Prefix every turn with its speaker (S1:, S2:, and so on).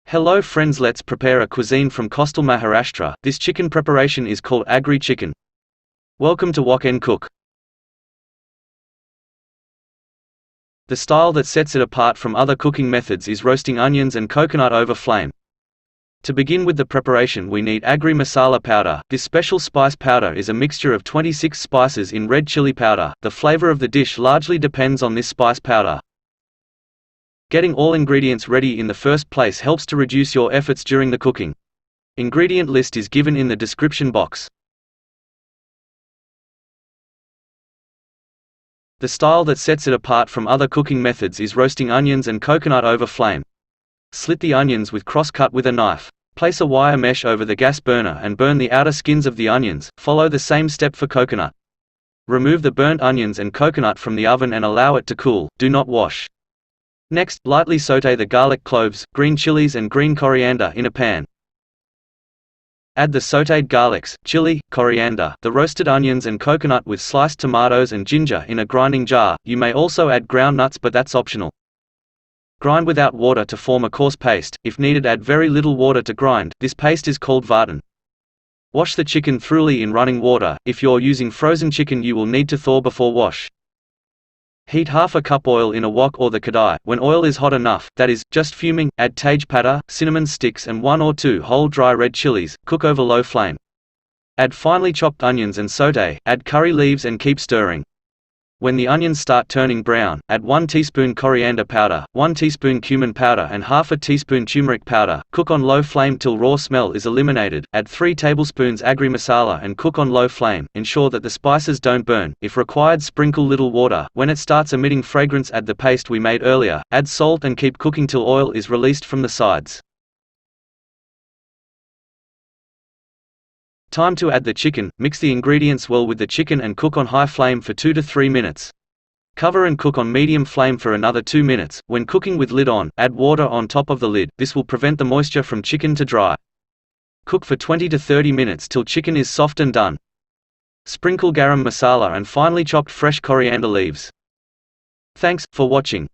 S1: Hello friends, let's prepare a cuisine from coastal Maharashtra. This chicken preparation is called Agri Chicken. Welcome to WOKnCOOK. The style that sets it apart from other cooking methods is roasting onions and coconut over flame. To begin with the preparation, we need Agri masala powder. This special spice powder is a mixture of 26 spices in red chili powder. The flavor of the dish largely depends on this spice powder. Getting all ingredients ready in the first place helps to reduce your efforts during the cooking. Ingredient list is given in the description box. The style that sets it apart from other cooking methods is roasting onions and coconut over flame. Slit the onions with cross-cut with a knife. Place a wire mesh over the gas burner and burn the outer skins of the onions. Follow the same step for coconut. Remove the burnt onions and coconut from the oven and allow it to cool. Do not wash. Next, lightly sauté the garlic cloves, green chillies and green coriander in a pan. Add the sautéed garlics, chili, coriander, the roasted onions and coconut with sliced tomatoes and ginger in a grinding jar. You may also add ground nuts, but that's optional. Grind without water to form a coarse paste. If needed, add very little water to grind. This paste is called Vatan. Wash the chicken thoroughly in running water. If you're using frozen chicken, you will need to thaw before wash. Heat half a cup oil in a wok or the kadai. When oil is hot enough, that is, just fuming, add Tej Patta, cinnamon sticks and 1 or 2 whole dry red chilies. Cook over low flame. Add finely chopped onions and sauté. Add curry leaves and keep stirring. When the onions start turning brown, add 1 teaspoon coriander powder, 1 teaspoon cumin powder and half a teaspoon turmeric powder. Cook on low flame till raw smell is eliminated. Add 3 tablespoons agri masala and cook on low flame. Ensure that the spices don't burn. If required, sprinkle little water. When it starts emitting fragrance, add the paste we made earlier. Add salt and keep cooking till oil is released from the sides. Time to add the chicken. Mix the ingredients well with the chicken and cook on high flame for 2 to 3 minutes. Cover and cook on medium flame for another 2 minutes. When cooking with lid on, add water on top of the lid. This will prevent the moisture from chicken to dry. Cook for 20 to 30 minutes till chicken is soft and done. Sprinkle garam masala and finely chopped fresh coriander leaves. Thanks for watching.